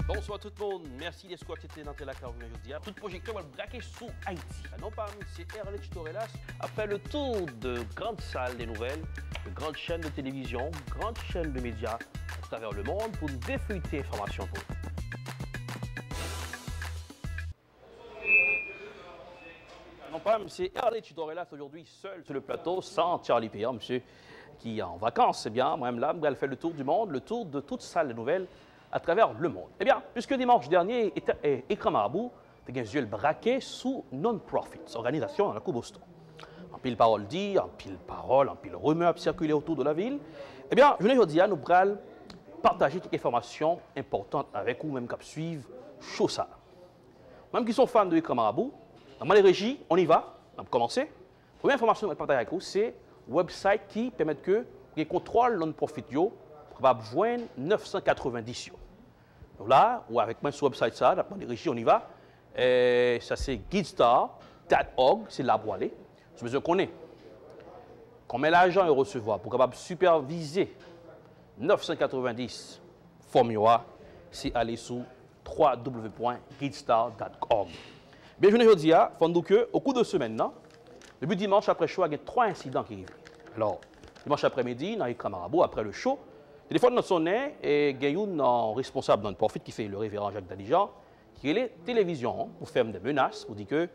Bonsoir tout le monde, merci des squats qui étaient dans la carte aujourd'hui. Tout projecteur va braquer sous Haïti. Non pas, c'est Erlich Torelas. Après le tour de grandes salles des nouvelles, de grandes chaînes de télévision, grandes chaînes de médias à travers le monde pour nous défeuilleter l'information pour vous. Non pas, c'est Erlich Torelas aujourd'hui seul sur le plateau, sans Charlie Pierre, monsieur, qui est en vacances. C'est bien, moi-même là, elle fait le tour du monde, le tour de toutes salles de nouvelles à travers le monde. Eh bien, puisque dimanche dernier, Écran Marabout a eu le braquet sous Non-Profit, organisation dans la Coupe Boston. En pile parole dit, en pile parole, en pile rumeur circuler autour de la ville. Eh bien, je vous dis, nous allons partager quelques informations importantes avec vous, même qui suivent chaud ça. Même qui sont fans de Écran Marabout, dans les régies, on y va, on va commencer. Première information que je vais partager avec vous, c'est un website qui permet que les contrôles Non-Profit va joindre 990. Donc là, ou avec moi sur le website, ça, dans les régions, on y va. Ça, c'est guidstar.org, c'est là pour aller. Je me connais. Combien d'argent il recevoir pour capable superviser 990 formules, c'est aller sur www.guidstar.org. Bien, je vous dis, au cours de semaine, depuis dimanche après le show, il y a 3 incidents qui arrivent. Alors, dimanche après-midi, dans Écran Marabout, après le show, téléphone notre sonné et il y a un responsable dans le profit qui fait le révérend Jacques Dalijan, qui est les télévisions pour faire des menaces, pour dire que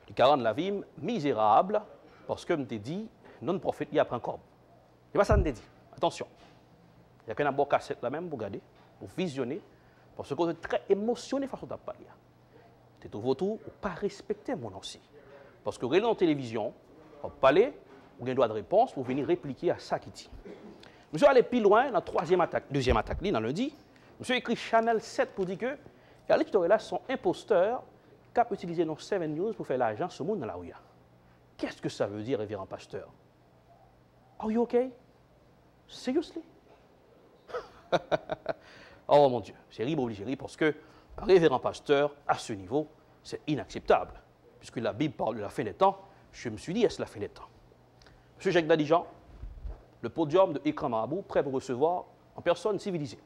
les 40 de la vie misérable, parce que je t'ai dit, non-profit, il y a pris un corps. C'est pas ça que je dit. Attention. Il y a qu'un abord cassette là même pour regarder, pour visionner, parce que je suis très émotionné face au tapage. C'est tout votre tour, pas respecter mon aussi. Parce que dans la télévision, on parler, on a un droit de réponse pour venir répliquer à ça qui dit. Monsieur allé plus loin dans la deuxième attaque, dans lundi. Monsieur écrit Channel 7 pour dire que Erlich Torelas sont imposteurs qui ont utilisé nos 7 News pour faire l'argent ce monde dans la rue. Qu'est-ce que ça veut dire, révérend pasteur? Are you okay? Seriously? Oh mon Dieu, c'est rire obligé parce que un révérend pasteur, à ce niveau, c'est inacceptable. Puisque la Bible parle de la fin des temps, je me suis dit, est-ce la fin des temps? Monsieur Jacques Dalijan, le podium de Écran Marabout, prêt pour recevoir en personne civilisée.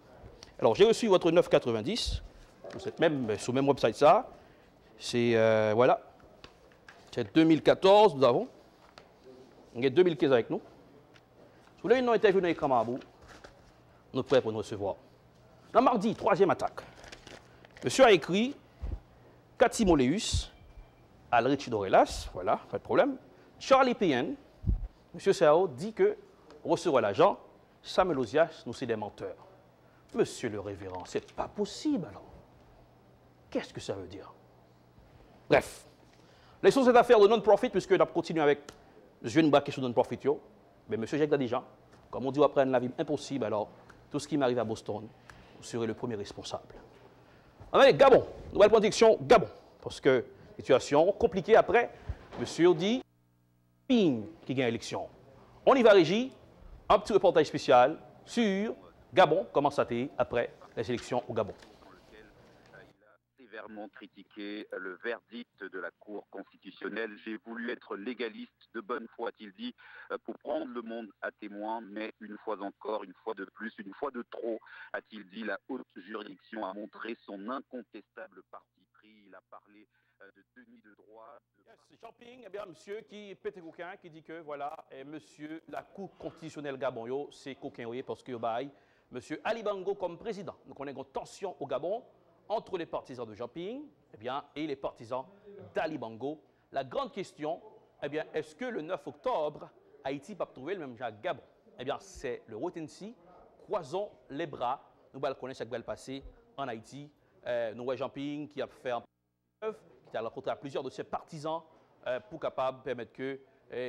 Alors, j'ai reçu votre 990, sur le même website, ça. C'est, voilà, c'est 2014, nous avons. Il y a 2015 avec nous. Si vous voulez une interview dans Écran Marabout, nous sommes prêts pour nous recevoir. Le mardi, 3e attaque. Monsieur a écrit Cathy Moleus, Alrich Dorelas, voilà, pas de problème. Charlie PN, monsieur Sao dit que recevoir l'argent, Samuel Ozias, nous c'est des menteurs. Monsieur le révérend, c'est pas possible alors. Qu'est-ce que ça veut dire? Bref, laissons cette affaire de non-profit, puisque nous continuons avec M. Nbaki sur non-profit. Mais M. Jacques Dalijan, comme on dit après la vie impossible, alors tout ce qui m'arrive à Boston, vous serez le premier responsable. Allez, Gabon, nouvelle prédiction, Gabon. Parce que situation compliquée après, monsieur dit, qui gagne l'élection. On y va, Régie. Un petit reportage spécial sur Gabon, comment ça a été après les élections au Gabon. Dans lequel il a sévèrement critiqué le verdict de la Cour constitutionnelle. J'ai voulu être légaliste de bonne foi, a-t-il dit, pour prendre le monde à témoin, mais une fois encore, une fois de plus, une fois de trop, a-t-il dit, la haute juridiction a montré son incontestable parti pris. Il a parlé de demi de droit. Yes, Jean-Ping, eh bien, monsieur qui pète coquin, qui dit que voilà, monsieur, la Cour constitutionnelle Gabon, c'est coquin, oui, parce que monsieur Ali Bongo comme président. Donc on a une tension au Gabon entre les partisans de Jean-Ping et les partisans d'Ali Bongo. La grande question, est-ce que le 9 octobre, Haïti va trouver le même genre Gabon? Eh bien, c'est le Rotensi. Croisons les bras. Nous allons connaître ce qui va passer en Haïti. Nous voyons Jean-Ping qui a fait un preuve, qui a rencontré plusieurs de ses partisans pour capable permettre que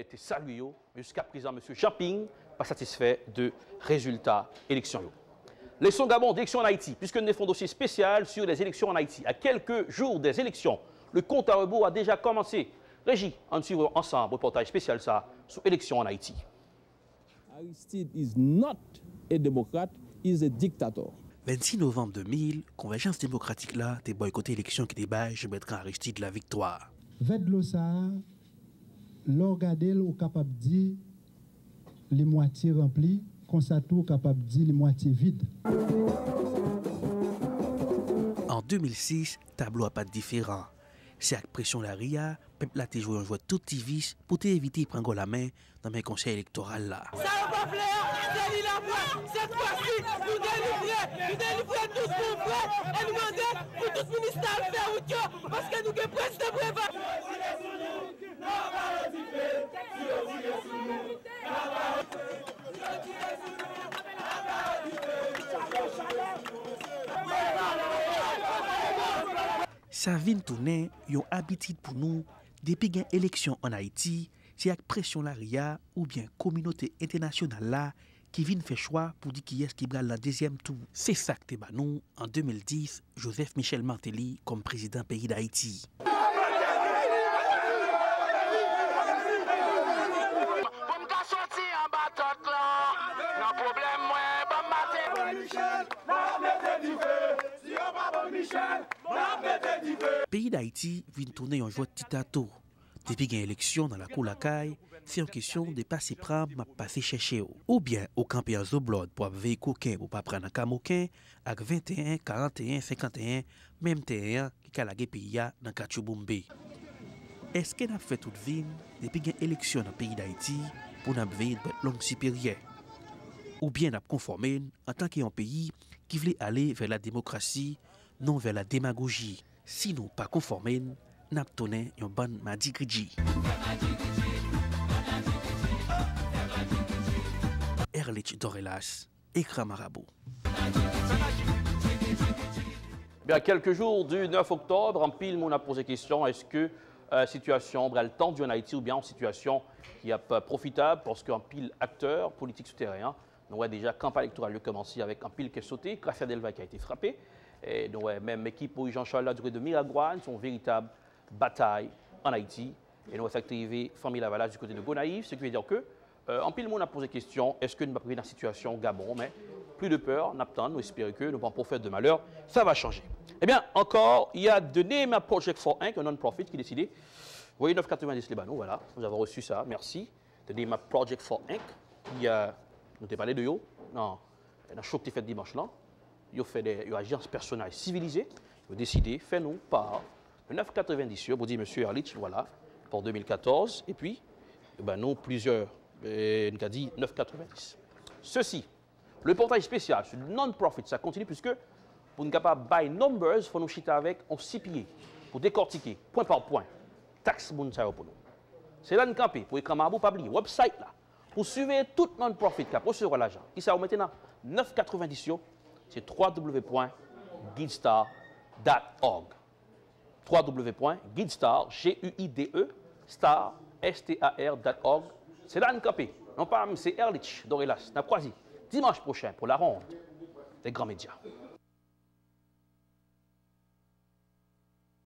tu salué. Jusqu'à présent, M. Jean-Ping pas satisfait de résultats élections. Laissons Gabon d'élections en Haïti, puisque nous avons un dossier spécial sur les élections en Haïti. À quelques jours des élections, le compte à rebours a déjà commencé. Régie, on suit ensemble un reportage spécial ça sur élections en Haïti. Aristide is not a Democrat, he is a dictator. 26 novembre 2000, Convergence démocratique là, t'es boycotté l'élection qui débat, je mettrai Aristide la victoire. Vedlosa, l'orgadel ou capable de dire les moitiés remplies, comme ça tout capable de dire les moitiés vides. 2006, tableau a pas différent. C'est avec pression la RIA, peuple là te joué un joueur tout vis pour éviter de prendre la main dans mes conseils électoraux là. Ça va pas plaire, c'est lui la voix. Cette fois-ci, nous délivrer tous nos frères et nous demander pour tout ministère de faire route parce que nous avons presque de prévoir. Ça vient tourner une habitude pour nous depuis une élection en Haïti, c'est avec pression la RIA ou bien communauté internationale là qui vient faire choix pour dire qui est-ce qui va la deuxième tour. C'est ça que nous en 2010, Joseph Michel Martelly comme président pays d'Haïti. Pays d'Haïti vient tourner un joueur de titato. Depuis qu'il y a une élection dans la cour la caille, c'est une question de passer prendre, ma passer chercher. Ou bien au camper en Zoblod pour veiller coquin pour pas prendre un camoquin avec 21, 41, 51, même terrain qui a la pays dans Kachouboumbe. Est-ce qu'on a fait toute vie depuis qu'il y a une élection dans le pays d'Haïti pour nous veiller de langue supérieure? Ou bien nous conformer en tant qu'un pays qui voulait aller vers la démocratie, non vers la démagogie. Si nous pas conformer, nous donné une bonne madigridji. Erlich Dorelas, Écran Marabout. Bien, quelques jours du 9 octobre, en pile, on a posé question, est-ce que la situation brelle tendue en Haïti ou bien en situation qui est profitable parce qu'un pile acteur politique souterrain, nous avons déjà campagne électorale commencé avec un pile qui est sauté, Grafia Delva qui a été frappé, et nous avons même équipe pour Jean-Charles Laduré de Miragouane, son véritable bataille en Haïti, et nous avons fait arriver famille Lavalage du côté de Gonaïve, ce qui veut dire que en pile, on a posé question, est-ce que nous sommes dans la situation Gabon, mais plus de peur, nous espérons que nous ne pas faire de malheur, ça va changer. Eh bien, encore, il y a The Name Project for Inc., un non-profit qui a décidé, vous voyez 9,90 les banaux, voilà, nous avons reçu ça, merci. The Name Project for Inc., qui a, nous t'ai parlé de yo, dans le show que tu as fait dimanche là, ils ont fait des agences personnelles civilisées, ils ont décidé, fais-nous par le 9,90, pour dire, monsieur Erlich, voilà, pour 2014, et puis, ben, nous, plusieurs, nous avons dit 9,90. Ceci, le portail spécial sur le non-profit, ça continue puisque pour nous capable buy numbers, il faut nous chiter avec en 6 pieds pour décortiquer point par point. Taxe pour nous. C'est là nous camper pour écran mabou pas oublier website là pour suivre tout non-profit qui a recevoir l'argent. Qui ça maintenant 9,90 c'est www.guidestar.org. www.guidestar.org. C'est là nous camper. Non pas c'est Erlich Dorelas, n'a croisé dimanche prochain pour la ronde des grands médias.